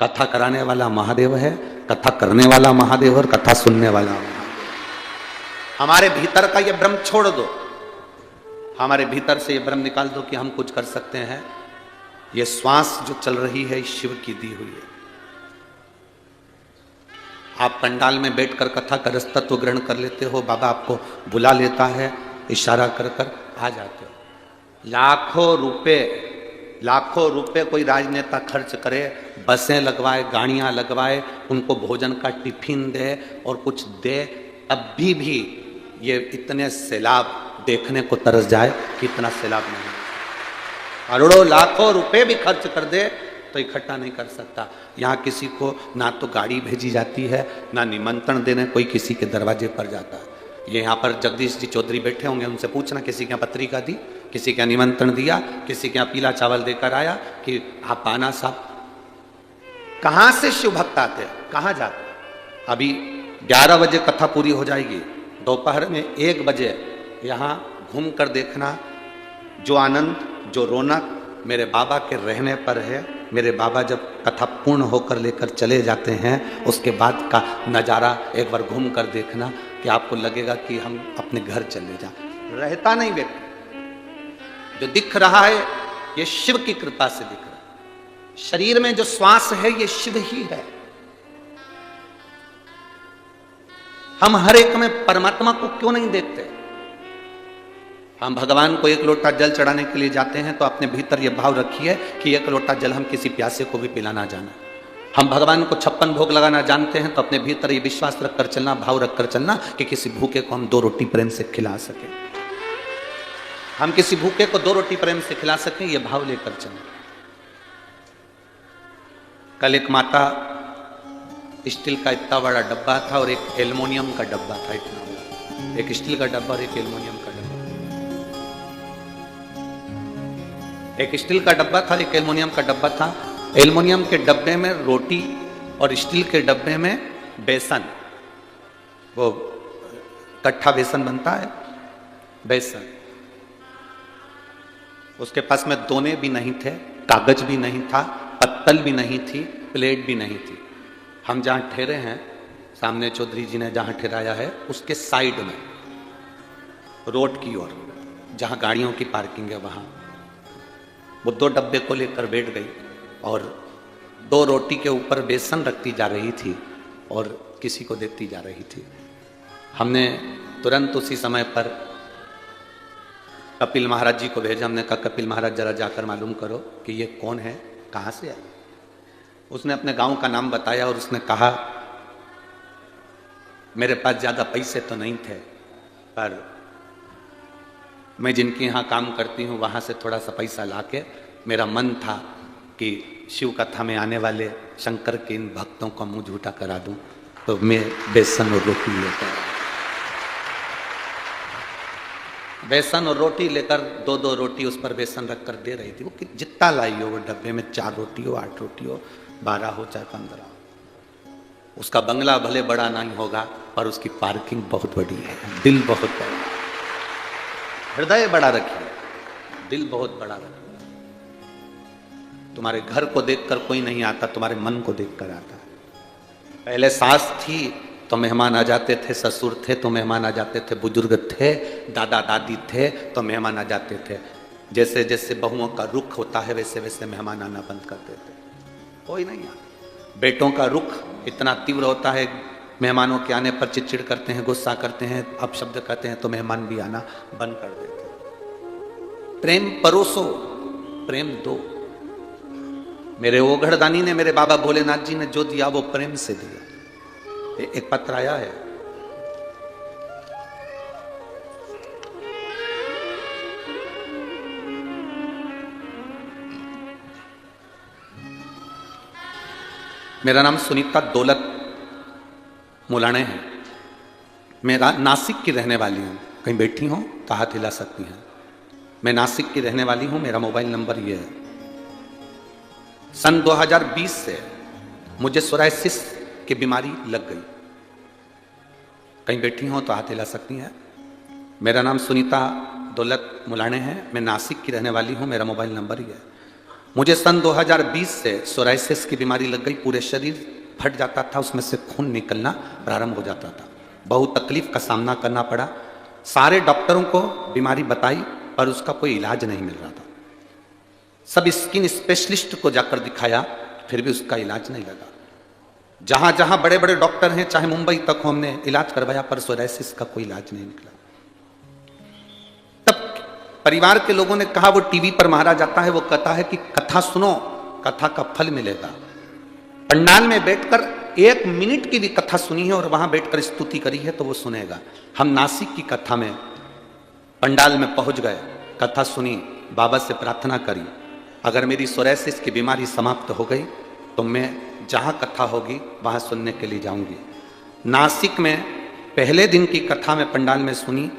कथा कराने वाला महादेव है, कथा करने वाला महादेव और कथा सुनने वाला महादेव। हमारे भीतर का ये भ्रम छोड़ दो, हमारे भीतर से ये भ्रम निकाल दो कि हम कुछ कर सकते हैं। ये श्वास जो चल रही है शिव की दी हुई है। आप पंडाल में बैठकर कथा का रसतत्व ग्रहण कर लेते हो, बाबा आपको बुला लेता है, इशारा कर कर आ जाते हो। लाखों रुपए कोई राजनेता खर्च करे, बसें लगवाए, गाड़ियां लगवाए, उनको भोजन का टिफिन दे और कुछ दे, अभी भी ये इतने सैलाब देखने को तरस जाए कि इतना सैलाब नहीं। करोड़ों लाखों रुपए भी खर्च कर दे तो इकट्ठा नहीं कर सकता। यहाँ किसी को ना तो गाड़ी भेजी जाती है, ना निमंत्रण देने कोई किसी के दरवाजे पर जाता है। ये यहाँ पर जगदीश जी चौधरी बैठे होंगे, उनसे पूछना किसी के यहाँ पत्रिका दी, किसी के यहाँ निमंत्रण दिया, किसी के यहाँ पीला चावल देकर आया कि आप आना साहब। कहाँ से शिव भक्त आते हैं, कहाँ जाते हैं? अभी 11 बजे कथा पूरी हो जाएगी, दोपहर में 1 बजे यहाँ घूम कर देखना। जो आनंद, जो रौनक मेरे बाबा के रहने पर है, मेरे बाबा जब कथा पूर्ण होकर लेकर चले जाते हैं, उसके बाद का नज़ारा एक बार घूम कर देखना कि आपको लगेगा कि हम अपने घर चले जाए। रहता नहीं व्यक्ति, जो दिख रहा है ये शिव की कृपा से दिख रहा है। शरीर में जो श्वास है ये शिव ही है। हम हर एक में परमात्मा को क्यों नहीं देखते? हम भगवान को 1 लोटा जल चढ़ाने के लिए जाते हैं तो अपने भीतर यह भाव रखिए कि 1 लोटा जल हम किसी प्यासे को भी पिलाना जाना। हम भगवान को 56 भोग लगाना जानते हैं तो अपने भीतर ये विश्वास रखकर चलना, भाव रखकर चलना कि किसी भूखे को हम 2 रोटी प्रेम से खिला सके, हम किसी भूखे को 2 रोटी प्रेम से खिला सकें, ये भाव लेकर चलना। कल एक माता स्टील का इतना बड़ा डब्बा था और एक एल्युमिनियम का डब्बा था, इतना बड़ा, एक स्टील का डब्बा और एक एल्युमिनियम का डब्बा। एक स्टील का डब्बा था, एक एल्युमिनियम का डब्बा था। एल्युमिनियम के डब्बे में रोटी और स्टील के डब्बे में बेसन, वो कट्ठा बेसन बनता है, बेसन। उसके पास में दोने भी नहीं थे, कागज भी नहीं था, पत्तल भी नहीं थी, प्लेट भी नहीं थी। हम जहाँ ठहरे हैं, सामने चौधरी जी ने जहाँ ठहराया है उसके साइड में रोड की ओर जहाँ गाड़ियों की पार्किंग है, वहाँ वो 2 डब्बे को लेकर बैठ गई और 2 रोटी के ऊपर बेसन रखती जा रही थी और किसी को देती जा रही थी। हमने तुरंत उसी समय पर कपिल महाराज जी को भेजा। हमने कहा कपिल महाराज जरा जाकर मालूम करो कि ये कौन है, कहाँ से आया। उसने अपने गांव का नाम बताया और उसने कहा मेरे पास ज़्यादा पैसे तो नहीं थे, पर मैं जिनके यहाँ काम करती हूँ वहाँ से थोड़ा सा पैसा लाके मेरा मन था कि शिव कथा में आने वाले शंकर के इन भक्तों का मुंह झूठा करा दूं, तो मैं बेसन और रोटी लेकर, बेसन और रोटी लेकर 2-2 रोटी उस पर बेसन रख कर दे रही थी। वो जितना लाई हो, वो डब्बे में 4 रोटी हो, 8 रोटी हो, 12 हो चाहे 15 हो। उसका बंगला भले बड़ा नहीं होगा पर उसकी पार्किंग बहुत बड़ी है, दिल बहुत बड़ा, हृदय बड़ा रखिए, दिल बहुत बड़ा रखिए। तुम्हारे घर को देखकर कोई नहीं आता, तुम्हारे मन को देखकर आता है। पहले सास थी तो मेहमान आ जाते थे, ससुर थे तो मेहमान आ जाते थे, बुजुर्ग थे, दादा दादी थे तो मेहमान आ जाते थे। जैसे जैसे बहुओं का रुख होता है वैसे वैसे मेहमान आना बंद कर देते, कोई नहीं आता। बेटों का रुख इतना तीव्र होता है, मेहमानों के आने पर चिड़चिड़ करते हैं, गुस्सा करते हैं, अपशब्द कहते हैं तो मेहमान भी आना बंद कर देते हैं। प्रेम परोसो, प्रेम दो। मेरे ओघड़दानी ने, मेरे बाबा भोलेनाथ जी ने जो दिया वो प्रेम से दिया। एक पत्र आया है, मेरा नाम सुनीता दौलत मुलाने है। मैं नासिक की रहने वाली हूँ। कहीं बैठी हो तो हाथ हिला सकती हैं। मैं नासिक की रहने वाली हूँ। मेरा मोबाइल नंबर ये है। सन 2020 से मुझे सोरायसिस की बीमारी लग गई। कहीं बैठी हो तो हाथ हिला सकती हैं। मेरा नाम सुनीता दौलत मुलाने है। मैं नासिक की रहने वाली हूँ। मेरा मोबाइल नंबर ये है। मुझे सन 2020 से सोराइसिस की बीमारी लग गई, पूरे शरीर फट जाता था, उसमें से खून निकलना प्रारंभ हो जाता था। बहुत तकलीफ का सामना करना पड़ा, सारे डॉक्टरों को बीमारी बताई पर उसका कोई इलाज नहीं मिल रहा था। सब स्किन स्पेशलिस्ट को जाकर दिखाया, फिर भी उसका इलाज नहीं लगा। जहां जहां बड़े बड़े डॉक्टर हैं, चाहे मुंबई तक हमने इलाज करवाया, पर सोराइसिस का कोई इलाज नहीं निकला। तब परिवार के लोगों ने कहा, वो टीवी पर मारा जाता है, वो कहता है कि कथा सुनो, कथा का फल मिलेगा। पंडाल में बैठकर 1 मिनट की भी कथा सुनी है और वहां बैठकर स्तुति करी है तो वो सुनेगा। हम नासिक की कथा में पंडाल में पहुंच गए, कथा सुनी, बाबा से प्रार्थना करी, अगर मेरी सोराइसिस की बीमारी समाप्त हो गई तो मैं जहां कथा होगी वहां सुनने के लिए जाऊंगी। नासिक में पहले दिन की कथा में पंडाल में सुनी,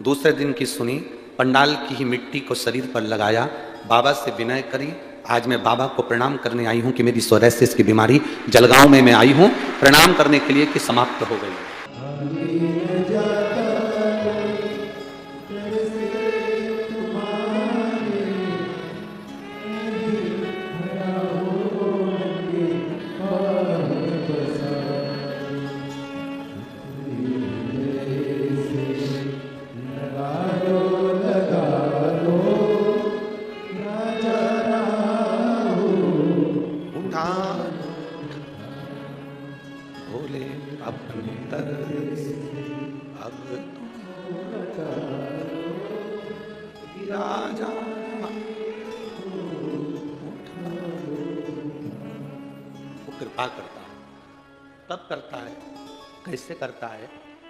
दूसरे दिन की सुनी, पंडाल की ही मिट्टी को शरीर पर लगाया, बाबा से विनय करी। आज मैं बाबा को प्रणाम करने आई हूं कि मेरी सोराइसिस की बीमारी जलगांव में मैं आई हूं प्रणाम करने के लिए कि समाप्त हो गई। भोले अपने अब राजा वो कृपा करता है, तब करता है, कैसे करता है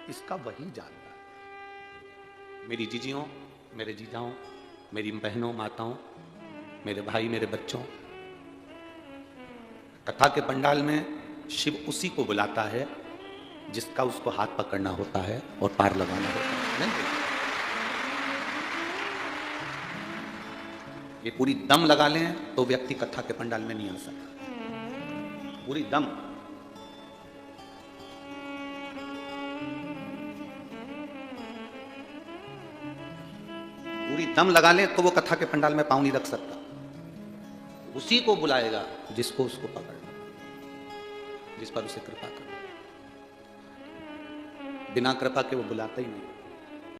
इसका वही जानता है। मेरी जीजियों, मेरे जीजाओं, मेरी बहनों, माताओं, मेरे भाई, मेरे बच्चों, कथा के पंडाल में शिव उसी को बुलाता है जिसका उसको हाथ पकड़ना होता है और पार लगाना होता है। नहीं, ये पूरी दम लगा लें तो व्यक्ति कथा के पंडाल में नहीं आ सकता। पूरी दम, पूरी दम लगा लें तो वो कथा के पंडाल में पांव नहीं रख सकता। उसी को बुलाएगा जिसको उसको पकड़ना, जिस पर उसे कृपा करना। बिना कृपा के वो बुलाता ही नहीं।